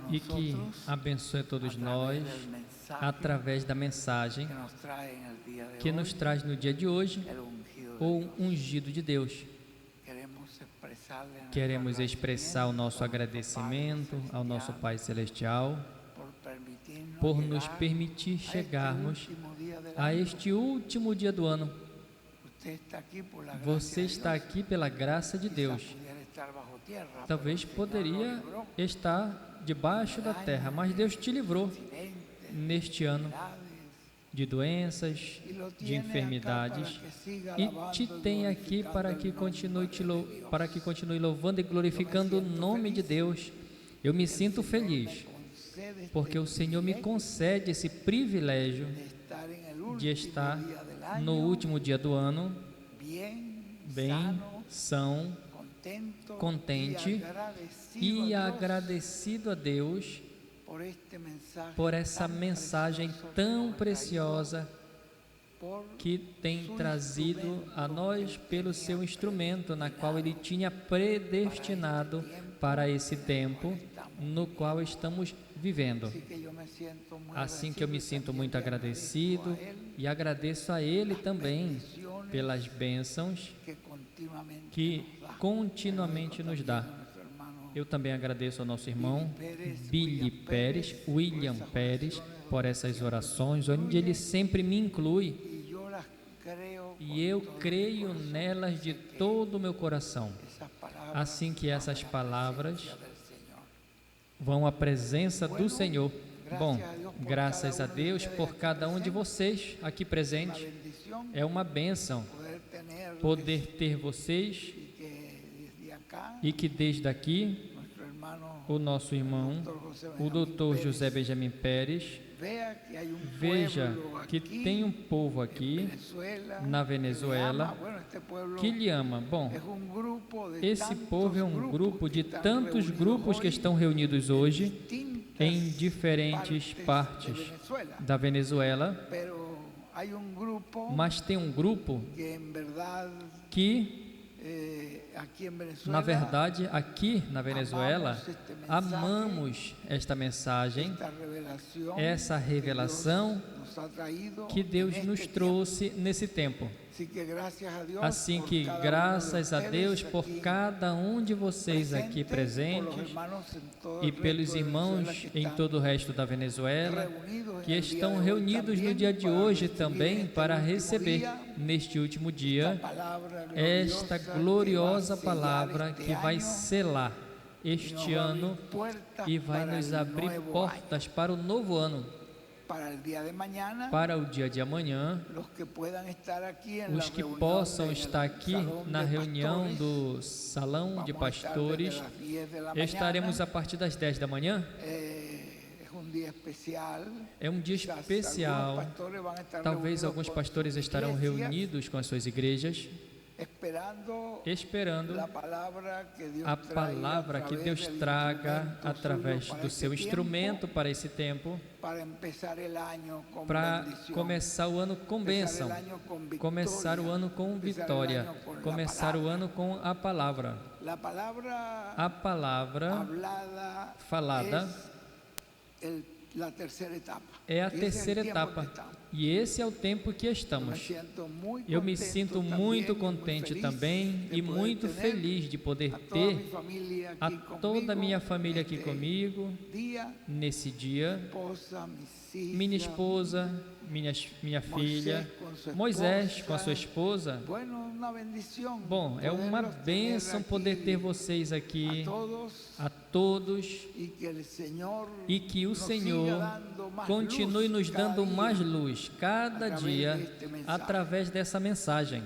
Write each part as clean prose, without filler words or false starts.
e que abençoe a todos nós através da mensagem que nos traz no dia de hoje, o ungido de Deus. Queremos expressar o nosso agradecimento ao nosso Pai Celestial por nos permitir chegarmos a este último dia do ano. Você está aqui pela graça de Deus. Talvez poderia estar debaixo da terra, mas Deus te livrou neste ano de doenças, de enfermidades, e te tem aqui para que continue louvando e glorificando o nome de Deus. Eu me sinto feliz, porque o Senhor me concede esse privilégio de estar no último dia do ano, bem, são, contente e agradecido a Deus por essa mensagem tão preciosa que tem trazido a nós pelo seu instrumento, na qual Ele tinha predestinado para esse tempo no qual estamos vivendo. Assim que eu me sinto muito agradecido e agradeço a Ele também pelas bênçãos que continuamente nos dá. Eu também agradeço ao nosso irmão Billy Pérez, William Pérez, por essas orações, onde ele sempre me inclui, e eu creio nelas de todo o meu coração. Assim que essas palavras vão à presença do Senhor. Bom, graças a Deus por cada um de vocês aqui presentes. É uma bênção poder ter vocês, e que desde aqui o nosso irmão, o Dr. José Benjamin Pérez, veja que tem um povo aqui na Venezuela que lhe ama. Bom, esse povo é um grupo de tantos grupos que estão reunidos hoje em diferentes partes da Venezuela, mas tem um grupo que, na verdade, aqui na Venezuela, amamos esta mensagem, essa revelação que Deus nos trouxe nesse tempo. Assim que, graças a Deus por cada um de vocês aqui presentes e pelos irmãos em todo o resto da Venezuela, que estão reunidos no dia de hoje também para receber, neste último dia, esta gloriosa palavra que vai selar este ano e vai nos abrir portas para o novo ano. Para o dia de amanhã, os que possam estar aqui na reunião do Salão de Pastores, estaremos a partir das 10 da manhã. É um dia especial. Talvez alguns pastores estarão reunidos com as suas igrejas, esperando a palavra que Deus traga através do seu instrumento para esse tempo, para começar o ano com bênção, começar o ano com vitória, começar o ano com a palavra. A palavra falada é a terceira etapa. E esse é o tempo que estamos. Eu me sinto muito contente também e muito feliz de poder ter a toda a minha família aqui comigo nesse dia. Minha esposa, minha filha, Moisés com a sua esposa. Bom, é uma bênção poder ter vocês aqui, a todos, e que o Senhor continue nos dando mais luz cada dia através dessa mensagem.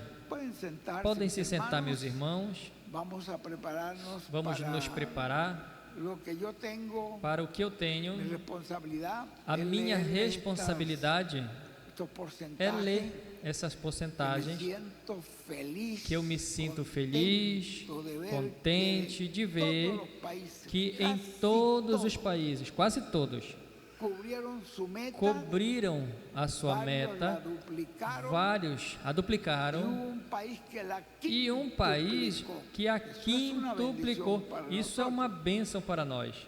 Podem se sentar, meus irmãos. Vamos nos preparar para o que eu tenho. A minha responsabilidade é ler essas porcentagens, que eu me sinto feliz, contente de ver que em todos os países, quase todos, cobriram a sua meta, vários a duplicaram, e um país que a quintuplicou. Isso é uma bênção para nós.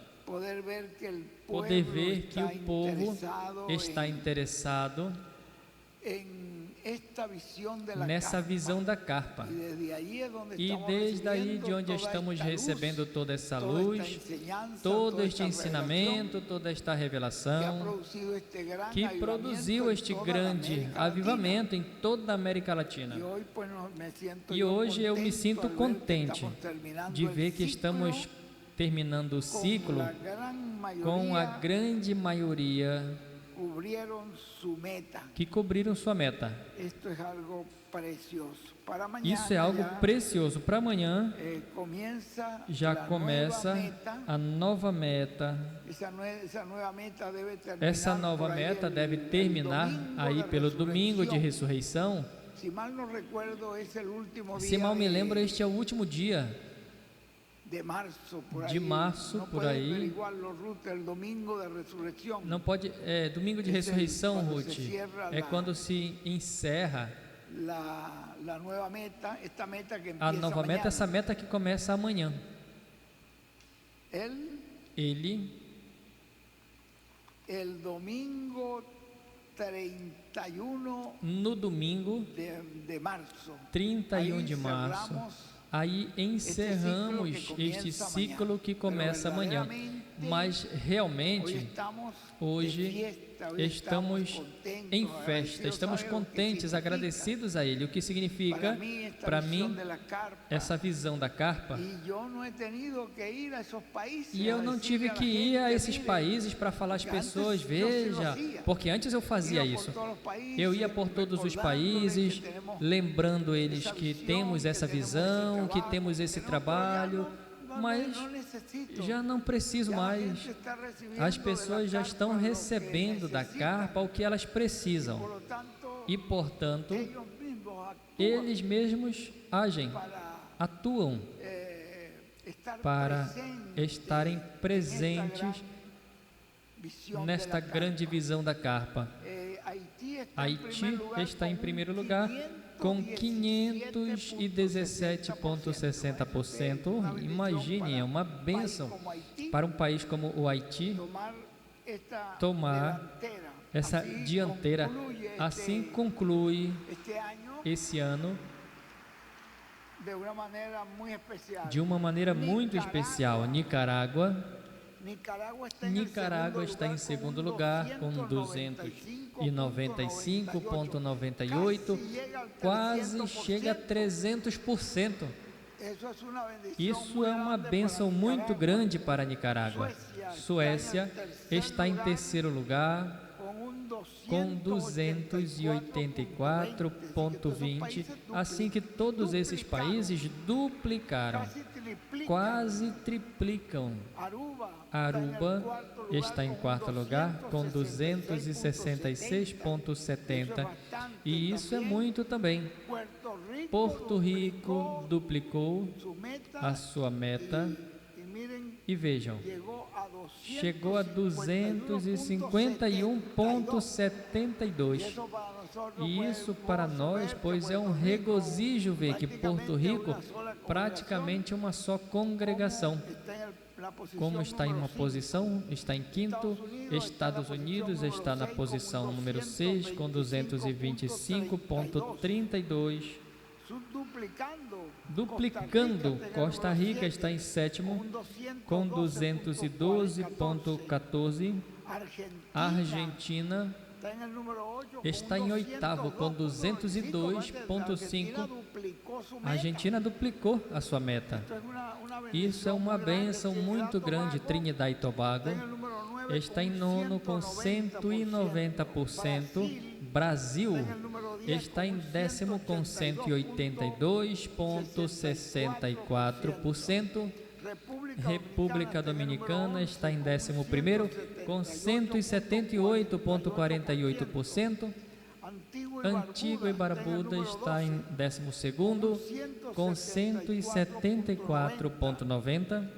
Poder ver que o povo está interessado nessa visão da carpa. E desde aí de onde estamos recebendo toda essa luz, todo este ensinamento, toda esta revelação, que produziu este grande avivamento em toda a América Latina. E hoje eu me sinto contente de ver que estamos terminando o ciclo com a grande maioria que cobriram sua meta. Isso é algo precioso. Para amanhã já começa a nova meta. Essa nova meta deve terminar aí pelo domingo de ressurreição. Se mal me lembro, este é o último dia de março, por aí. Não pode, domingo de ressurreição, Ruth, é quando se encerra a nova meta, essa meta que começa amanhã. Ele, no domingo 31 de março, aí encerramos este ciclo que começa amanhã. Mas realmente, hoje estamos em festa, estamos contentes, agradecidos a Ele. O que significa, para mim, essa visão da carpa. E eu não tive que ir a esses países para falar às pessoas, veja, porque antes eu fazia isso. Eu ia por todos os países, lembrando eles que temos essa visão, que temos esse trabalho, mas já não preciso mais. As pessoas já estão recebendo da carpa o que elas precisam e, portanto, eles mesmos agem, atuam para estarem presentes nesta grande visão da carpa. Haiti está em primeiro lugar com 517,60%. Imagine, é uma bênção para um país como o Haiti tomar essa dianteira. Assim conclui esse ano de uma maneira muito especial. Nicarágua está em segundo lugar com 295,98, quase chega a 300%. Isso é uma bênção muito grande para Nicarágua. Suécia está em terceiro lugar com 284,20, assim que todos esses países duplicaram, quase triplicam. Aruba está em quarto lugar com 266,70, e isso é muito também. Porto Rico duplicou a sua meta e vejam, chegou a 251,72. E isso para nós, pois é um regozijo ver que Porto Rico praticamente uma só congregação. Como está em uma posição, está em quinto. Estados Unidos está na posição número 6 com 225,32. Duplicando, Costa Rica está em sétimo com 212,14. Argentina está em oitavo com 202,5. A Argentina duplicou a sua meta. Isso é uma bênção muito grande. Trinidad e Tobago está em nono com 190%. Brasil está em décimo com 182,64%. República Dominicana está em 11º com 178,48%. Antigua e Barbuda está em 12º com 174,90%.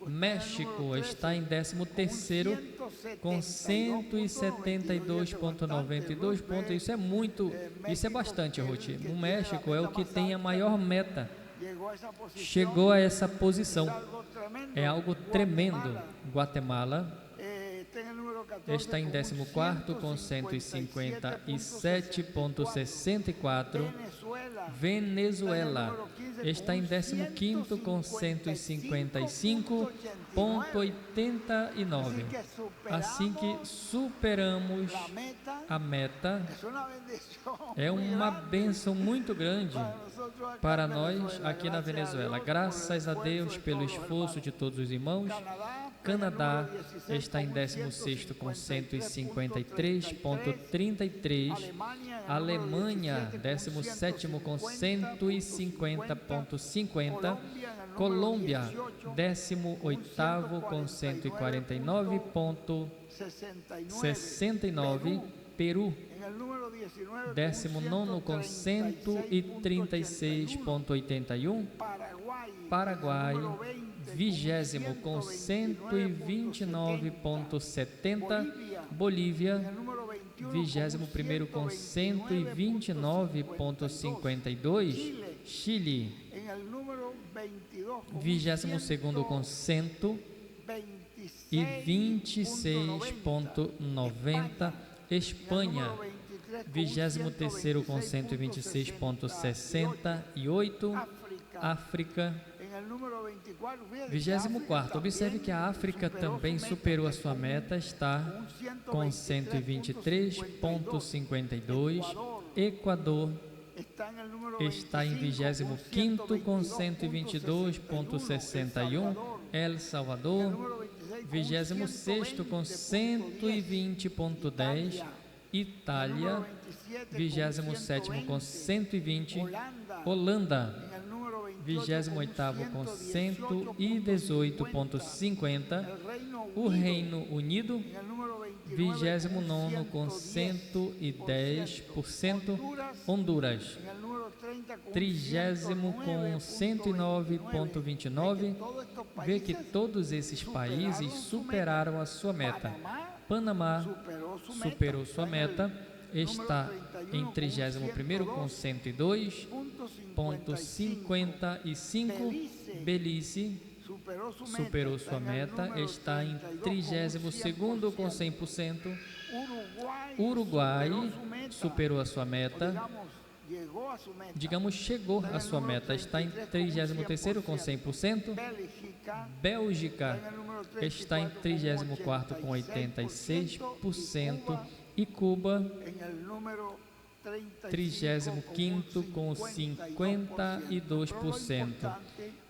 México está em 13º com 172,92 pontos. Isso é bastante, Ruth. O México é o que tem a maior meta. Chegou a essa posição. É algo tremendo. Guatemala está em 14º com 157,64. Venezuela está em 15º com 155,89. Assim que superamos a meta, é uma bênção muito grande para nós aqui na Venezuela. Graças a Deus pelo esforço de todos os irmãos. Canadá está em 16º com 153,33. Alemanha, 17º com 150,50. Colômbia, 18º com 149,69. Peru, 19º com 136,81. Paraguai, 20º com 129,70. Bolívia, 21º com 129,52. Chile, 22º com 126,90. Espanha, 23º com 126,68. África, 24º. Observe que a África também superou a sua meta, está com 123,52. Equador está em 25º com 122,61. El Salvador, 26º com 120,10. Itália, 27º com 120. Holanda, 28º com 118,50. O Reino Unido, 29º com 110%. Honduras, 30º com 109,29. Vê que todos esses países superaram a sua meta. Panamá superou sua meta, está em 31º com 102,55. Belize superou sua meta, está em 32º com 100%. Uruguai superou a sua meta, chegou à sua meta, está em 33º com 100%. Bélgica está em 34º com 86%. E Cuba, 35º com 52%.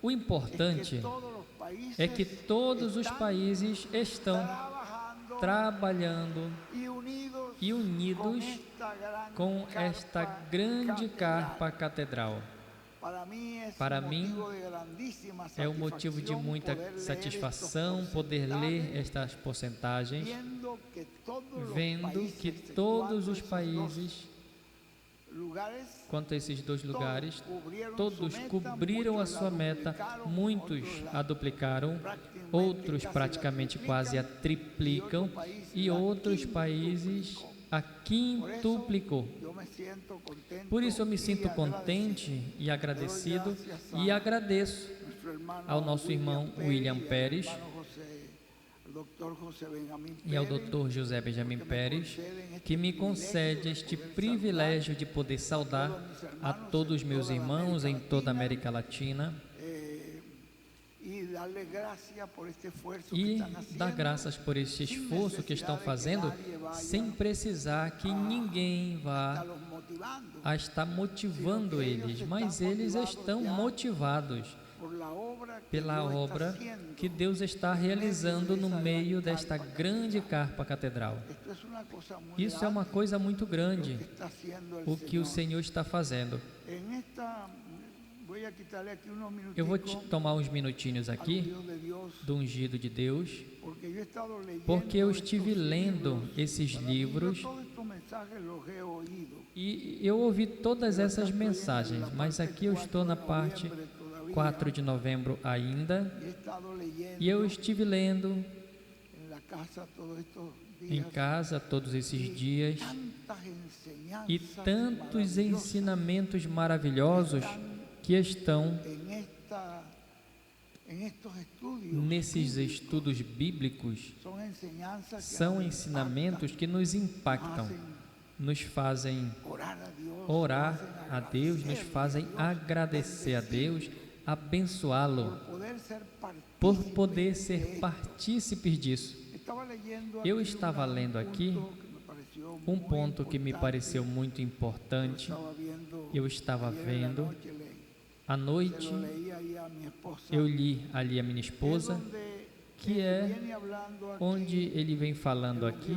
O importante é que todos os países estão trabalhando e unidos com esta grande carpa catedral. Para mim, é um motivo de muita satisfação poder ler estas porcentagens, vendo que todos os países, quanto a esses dois lugares, todos cobriram a sua meta, muitos a duplicaram, outros praticamente quase a triplicam e outros países a quintuplicou. Por isso eu me sinto contente e agradecido e agradeço ao nosso irmão William Pérez e ao Dr. José Benjamin Pérez, que me concede este privilégio de poder saudar a todos os meus irmãos em toda a América Latina e dar graças por este esforço que estão fazendo, sem precisar que ninguém vá a estar motivando eles, mas eles estão motivados pela obra que Deus está realizando no meio desta grande carpa catedral. Isso é uma coisa muito grande, o que o Senhor está fazendo. Eu vou tomar uns minutinhos aqui do ungido de Deus, porque eu estive lendo esses livros e eu ouvi todas essas mensagens, mas aqui eu estou na parte 4 de novembro ainda, e eu estive lendo em casa todos esses dias e tantos ensinamentos maravilhosos que estão nesses estudos bíblicos. São ensinamentos que nos impactam, nos fazem orar a Deus, nos fazem agradecer a Deus, abençoá-lo, por poder ser partícipes disso. Eu estava lendo aqui um ponto que me pareceu muito importante. Eu estava vendo à noite, eu li ali a minha esposa, que é onde ele vem falando aqui,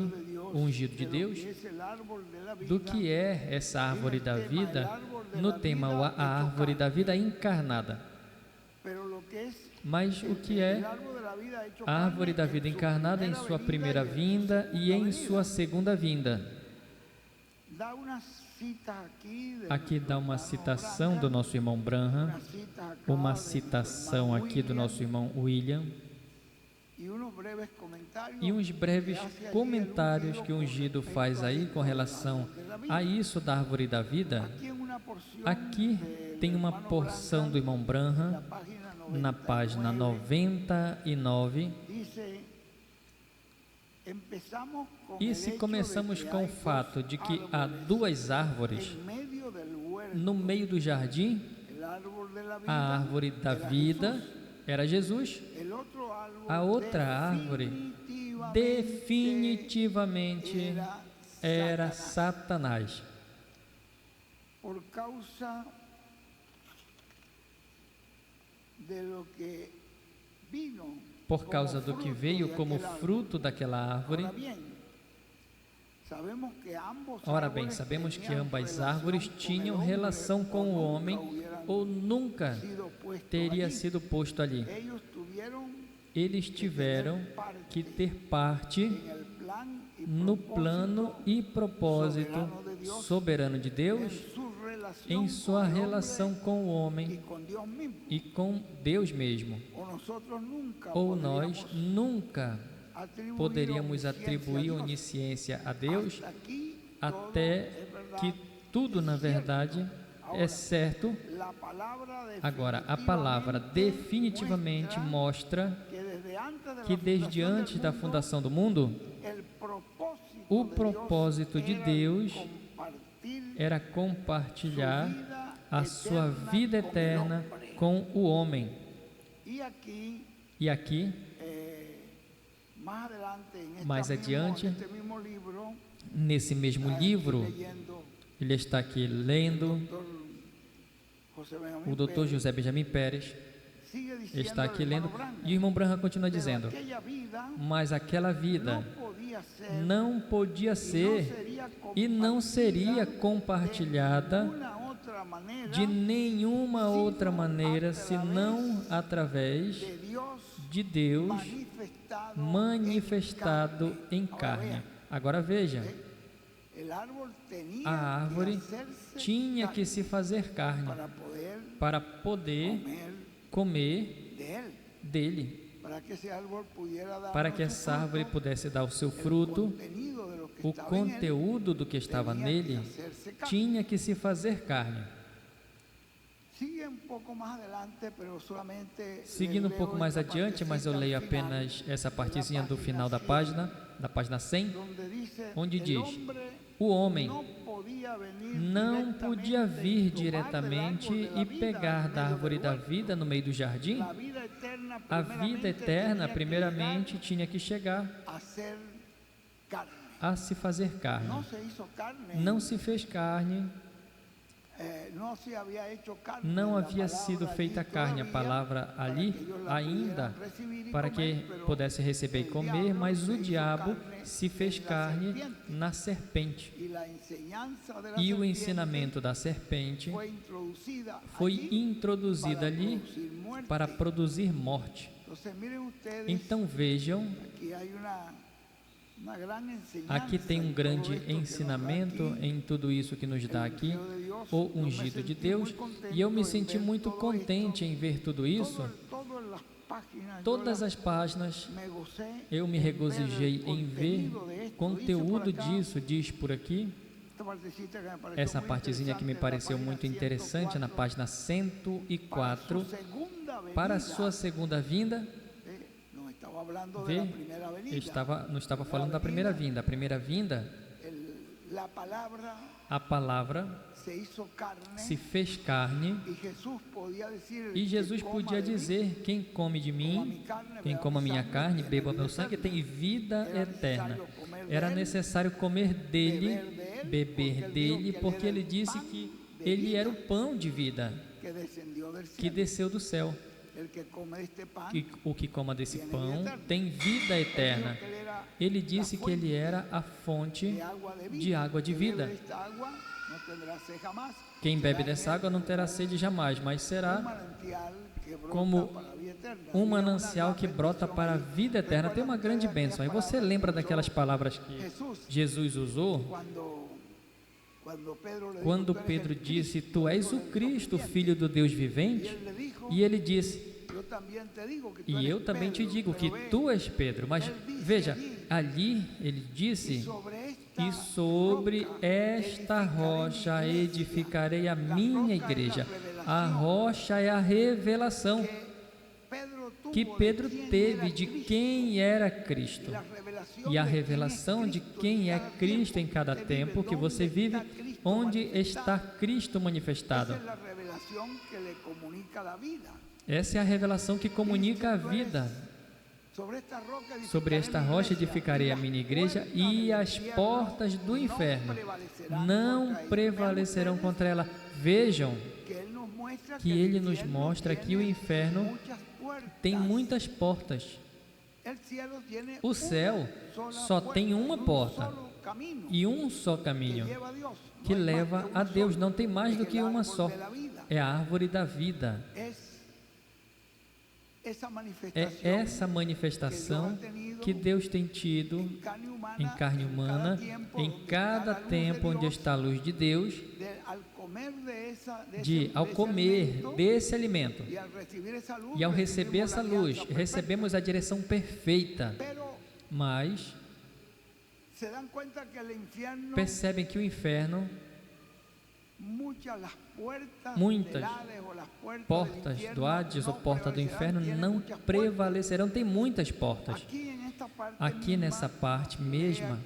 o ungido de Deus, do que é essa árvore da vida, no tema a árvore da vida encarnada. Mas o que é a árvore da vida encarnada em sua primeira vinda e em sua segunda vinda? Aqui dá uma citação do nosso irmão Branham, uma citação aqui do nosso irmão William, e uns breves comentários que o ungido faz aí com relação a isso da árvore da vida. Aqui tem uma porção do irmão Branham, na página 99, e se começamos com o fato de que há duas árvores no meio do jardim, a árvore da vida era Jesus, a outra árvore definitivamente era Satanás. Por causa do que veio como fruto daquela árvore. Ora bem, sabemos que ambas árvores tinham relação com o homem, ou nunca teria sido posto ali. Eles tiveram que ter parte no plano e propósito soberano de Deus, em sua relação com o homem e com Deus mesmo. Ou nós nunca poderíamos atribuir onisciência a Deus, até que tudo, na verdade, é certo. Agora, a palavra definitivamente mostra que desde antes da fundação do mundo, o propósito de Deus era compartilhar a sua vida eterna com o homem. E aqui, mais adiante, nesse mesmo livro, ele está aqui lendo, o Dr. José Benjamin Pérez está aqui lendo, e o irmão Branham continua dizendo: mas aquela vida não podia ser e não seria compartilhada de nenhuma outra maneira senão através de Deus manifestado em carne. Agora veja, a árvore tinha que se fazer carne para poder comer dele, para que essa árvore pudesse dar o seu fruto. O conteúdo do que estava nele tinha que se fazer carne. Seguindo um pouco mais adiante, mas eu leio apenas essa partezinha do final da página 100, onde diz: o homem não podia vir diretamente e pegar da árvore da vida no meio do jardim. A vida eterna, primeiramente, tinha que chegar a se fazer carne. Não se fez carne, não havia sido feita carne, a palavra ali ainda, para que pudesse receber e comer, mas o diabo se fez carne na serpente. E o ensinamento da serpente foi introduzido ali para produzir morte. Então vejam, aqui tem um grande ensinamento em tudo isso que nos dá aqui, o ungido de Deus, e eu me senti muito contente em ver tudo isso, todas as páginas, eu me regozijei em ver conteúdo disso, diz por aqui. Essa partezinha que me pareceu muito interessante na página 104, para a sua segunda vinda. Não estava falando da primeira vinda. A primeira vinda, a palavra se fez carne, e Jesus podia dizer: quem come de mim, quem come a minha carne, beba meu sangue, tem vida eterna. Era necessário comer dele, beber dele, porque ele disse que ele era o pão de vida que desceu do céu. O que coma desse pão tem vida eterna. Ele disse que ele era a fonte de água de vida. Quem bebe dessa água não terá sede jamais, mas será como um manancial que brota para a vida eterna. Tem uma grande bênção. E você lembra daquelas palavras que Jesus usou? Quando Pedro disse: tu és o Cristo, Filho do Deus vivente, e ele disse: e eu também te digo que tu és Pedro. Mas veja, ali ele disse: e sobre esta rocha edificarei a minha igreja. A rocha é a revelação que Pedro teve de quem era Cristo. E a revelação de quem é Cristo em cada tempo que você vive, onde está Cristo manifestado. Essa é a revelação que comunica a vida. Sobre esta rocha edificarei a minha igreja, e as portas do inferno não prevalecerão contra ela. Vejam que ele nos mostra que o inferno tem muitas portas. O céu só tem uma porta e um só caminho que leva a Deus. Não tem mais do que uma só. É a árvore da vida. É essa manifestação que Deus tem tido em carne humana, em cada tempo onde está a luz de Deus, ao comer desse alimento e ao receber essa luz, recebemos a direção perfeita. Mas percebem que o inferno, muitas portas do Hades ou porta do inferno não prevalecerão. Tem muitas portas. Aqui nessa parte mesma,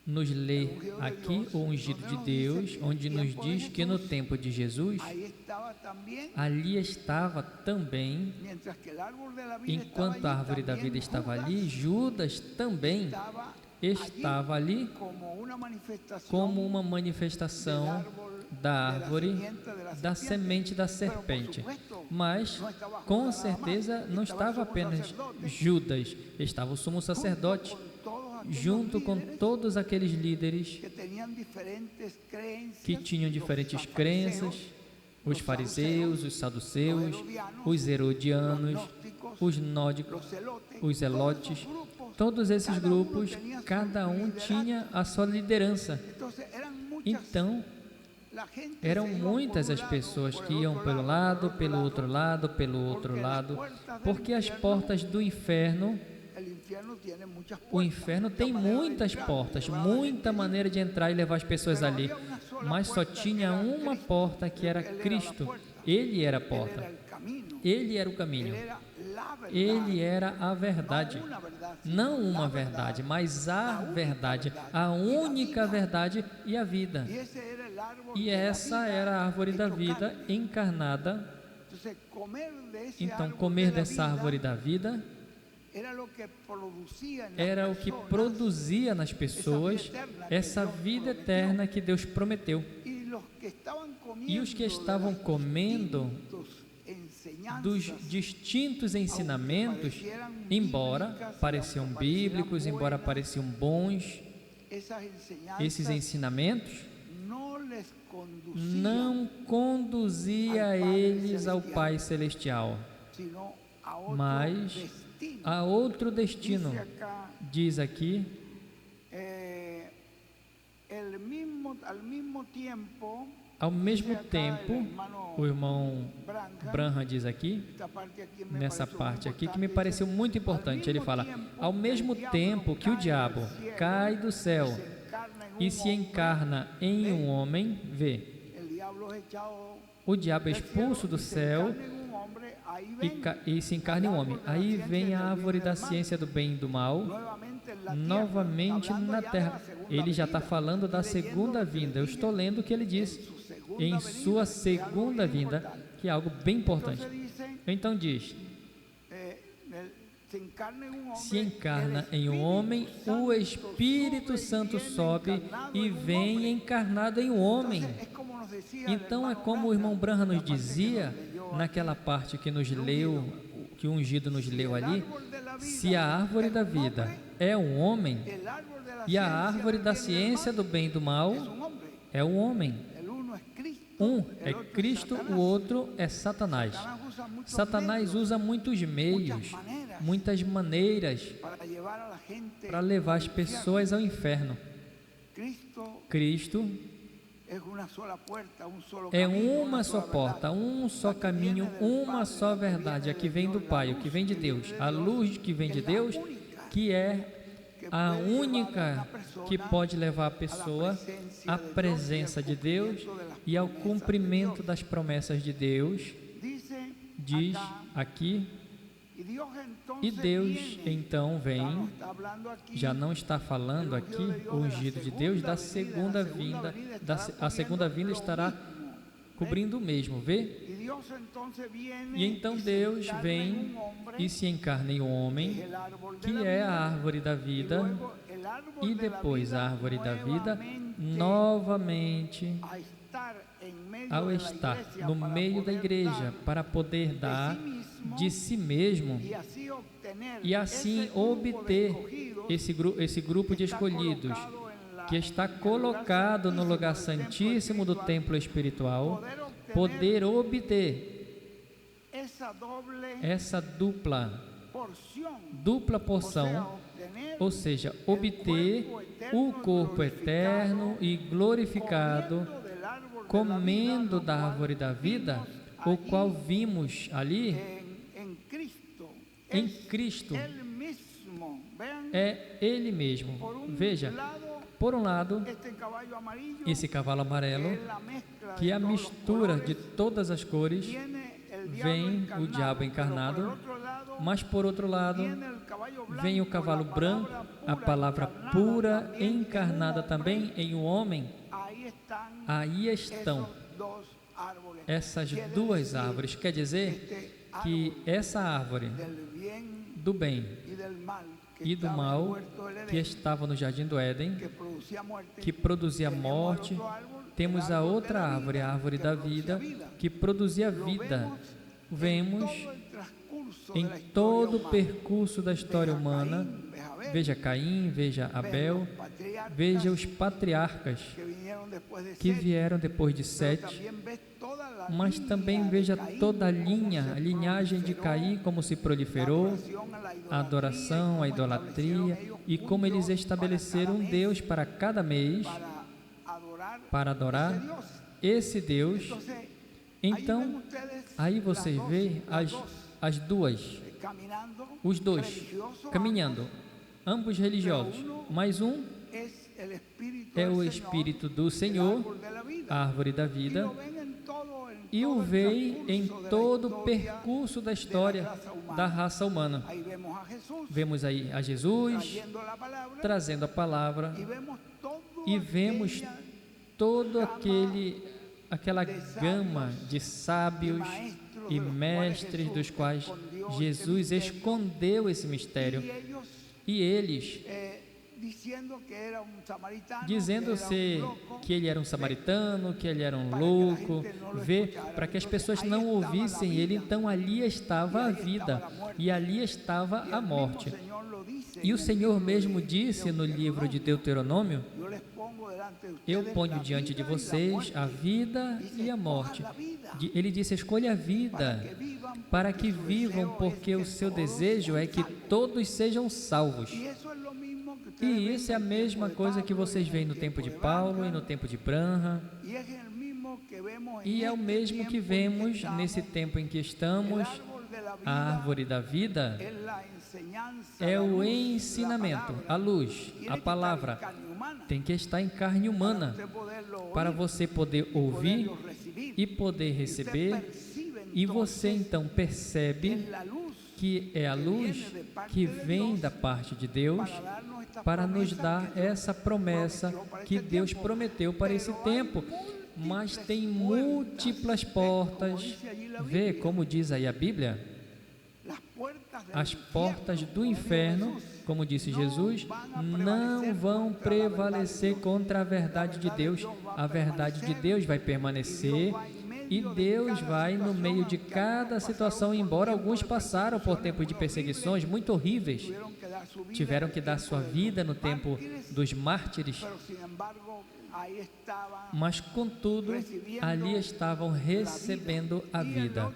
nos lê aqui o ungido de Deus, onde nos diz que no tempo de Jesus, ali estava também, enquanto a árvore da vida estava ali, Judas também estava ali como uma manifestação da árvore, da semente da serpente. Mas, com certeza, não estava apenas Judas, estava o sumo sacerdote, junto com todos aqueles líderes que tinham diferentes crenças, os fariseus, os saduceus, os herodianos, os nórdicos, os zelotes. Todos esses grupos, cada um tinha a sua liderança. Então, eram muitas as pessoas que iam pelo lado, pelo outro lado, pelo outro lado, porque as portas do inferno, o inferno tem muitas portas, muita maneira de entrar e levar as pessoas ali, mas só tinha uma porta, que era Cristo. Ele era a porta, ele era o caminho, ele era a verdade. Não uma verdade, mas a verdade, a única verdade e a vida. E essa era a árvore da vida encarnada. Então, comer dessa árvore da vida era o que produzia nas pessoas essa vida eterna que Deus prometeu. E os que estavam comendo dos distintos ensinamentos, embora pareciam bíblicos, embora pareciam bons, esses ensinamentos não conduzia eles ao Pai Celestial, mas a outro destino. Diz aqui: Ao mesmo tempo, o irmão Branham diz aqui, nessa parte aqui, que me pareceu muito importante, ele fala, ao mesmo tempo que o diabo cai do céu e se encarna em um homem, vê, o diabo é expulso do céu e se encarna em um homem. Aí vem a árvore da ciência do bem e do mal, novamente na terra. Ele já está falando da segunda vinda. Eu estou lendo o que ele diz, em sua segunda vinda, que é algo bem importante. Então diz, se encarna em um homem, o Espírito Santo sobe e vem encarnado em um homem. Então é como o irmão Branham nos dizia, naquela parte que nos leu, que o ungido nos leu ali, se a árvore da vida é um homem, e a árvore da ciência do bem e do mal é um homem. Um é Cristo, o outro é Satanás. Satanás usa muitos meios, muitas maneiras para levar as pessoas ao inferno. Cristo é uma só porta, um só caminho, uma só verdade, a que vem do Pai, o que vem de Deus, a luz que vem de Deus, que é a única que pode levar a pessoa à presença de Deus e ao cumprimento das promessas de Deus. Diz aqui, e Deus então vem, já não está falando aqui, o ungido de Deus, da segunda vinda, a segunda vinda estará cobrindo o mesmo, vê? E então Deus vem e se encarna em um homem, que é a árvore da vida, e depois a árvore da vida, novamente, ao estar no meio da igreja, para poder dar de si mesmo e assim obter esse grupo de escolhidos que está colocado no lugar santíssimo do templo espiritual, poder obter essa dupla porção, ou seja, obter o corpo eterno e glorificado, comendo da árvore da vida, o qual vimos ali em Cristo. É Ele mesmo. Veja, por um lado, esse cavalo amarelo, que é a mistura de todas as cores, vem o diabo encarnado, mas por outro lado, vem o cavalo branco, a palavra pura, encarnada também em um homem. Aí estão essas duas árvores. Quer dizer que essa árvore do bem e do mal, que estava no Jardim do Éden, que produzia morte, temos a outra árvore, a árvore da vida, que produzia vida. Vemos em todo o percurso da história humana, veja Caim, veja Abel, veja os patriarcas que vieram depois de Sete, mas também veja toda a linhagem de Caim, como se proliferou, a adoração, a idolatria, e como eles estabeleceram um Deus para cada mês, para adorar esse Deus. Então, aí vocês veem as duas, os dois, caminhando, ambos religiosos, mas um é o Espírito do Senhor, a árvore da vida, e o veio em todo o percurso da história da raça humana. Vemos aí a Jesus trazendo a palavra e vemos todo aquela gama de sábios e mestres dos quais Jesus escondeu esse mistério, e eles dizendo-se que ele era um samaritano, que ele era um louco, para que as pessoas não ouvissem ele. Então ali estava a vida e ali estava a morte. E o Senhor mesmo disse no livro de Deuteronômio: eu ponho diante de vocês a vida e a morte. Ele disse: escolha a vida, para que vivam, porque o seu desejo é que todos sejam salvos. E isso é a mesma coisa que vocês veem no tempo de Paulo e no tempo de Branham. E é o mesmo que vemos nesse tempo em que estamos. A árvore da vida é o ensinamento, a luz, a palavra. Tem que estar em carne humana para você poder ouvir e poder receber. E você então percebe que é a luz que vem da parte de Deus para nos dar essa promessa que Deus prometeu para esse tempo. Mas tem múltiplas portas. Vê como diz aí a Bíblia? As portas do inferno, como disse Jesus, não vão prevalecer contra a verdade de Deus. A verdade de Deus vai permanecer e Deus vai no meio de cada situação, embora alguns passaram por tempos de perseguições muito horríveis, tiveram que dar sua vida no tempo dos mártires, mas contudo ali estavam recebendo a vida.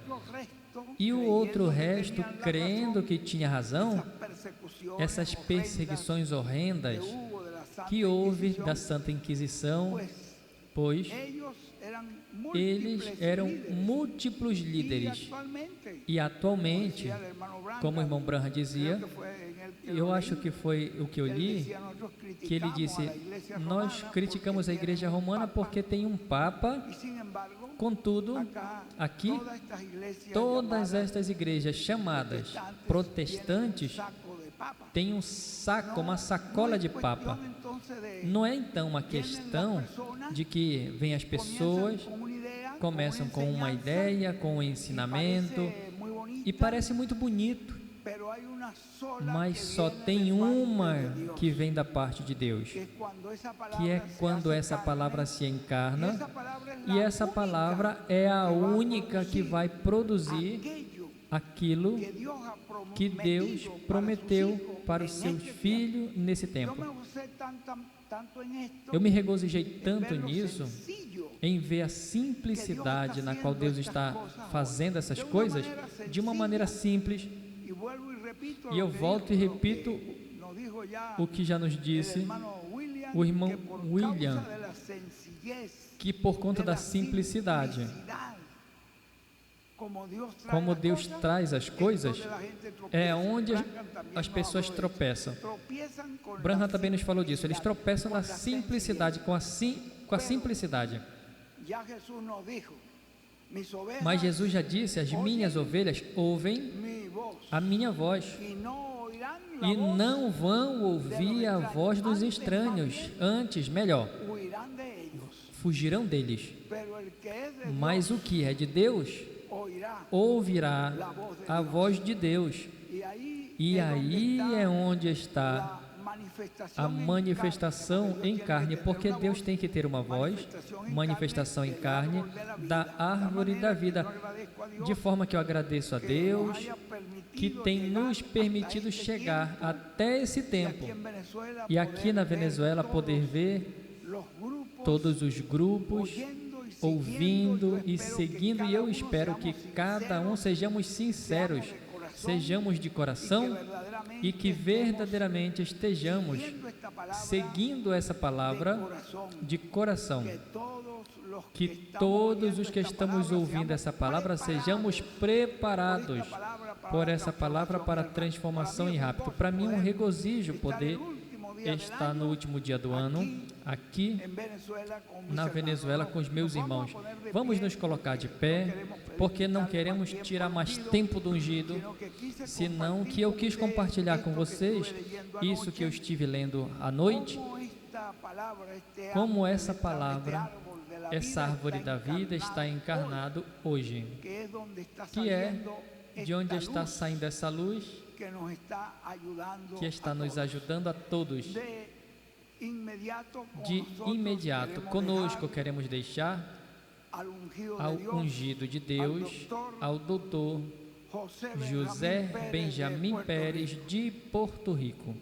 E o outro resto, crendo que tinha razão, essas perseguições horrendas que houve da Santa Inquisição, pois eles eram múltiplos líderes. E atualmente, como o irmão Branham dizia, eu acho que foi o que eu li, que ele disse: nós criticamos a Igreja Romana porque tem um Papa, contudo, aqui, todas estas igrejas chamadas protestantes têm um saco, uma sacola de Papa. Não é então uma questão de que vem as pessoas, começam com uma ideia, com um ensinamento, e parece muito bonito, mas só tem uma que vem da parte de Deus, que é quando essa palavra se encarna, e essa palavra é a única que vai produzir aquilo que Deus prometeu para os seus filhos nesse tempo. Eu me regozijei tanto nisso, em ver a simplicidade na qual Deus está fazendo essas coisas, de uma maneira simples. E eu volto e repito o que já nos disse o irmão William, que por conta da simplicidade, como Deus traz as coisas, é onde as pessoas tropeçam. Branham também nos falou disso, eles tropeçam na simplicidade, com a simplicidade. Mas Jesus já disse: as minhas ovelhas ouvem a minha voz e não vão ouvir a voz dos estranhos, antes, melhor, fugirão deles. Mas o que é de Deus ouvirá a voz de Deus, e aí é onde está a manifestação em carne, porque Deus tem que ter uma voz, manifestação em carne da árvore da vida, de forma que eu agradeço a Deus que tem nos permitido chegar até esse tempo, e aqui na Venezuela poder ver todos os grupos ouvindo e seguindo, e eu espero que cada um sejamos sinceros, sejamos de coração e que verdadeiramente estejamos seguindo essa palavra de coração, que todos os que estamos ouvindo essa palavra sejamos preparados por essa palavra para transformação e rápido. Para mim é um regozijo poder estar no último dia do ano aqui na Venezuela com os meus irmãos. Vamos nos colocar de pé, porque não queremos tirar mais tempo do ungido, senão que eu quis compartilhar com vocês isso que eu estive lendo à noite, como essa palavra, essa árvore da vida está encarnado hoje, que é de onde está saindo essa luz, que está nos ajudando a todos. De imediato, conosco queremos deixar ao ungido de Deus, ao doutor José Benjamin Pérez, de Porto Rico.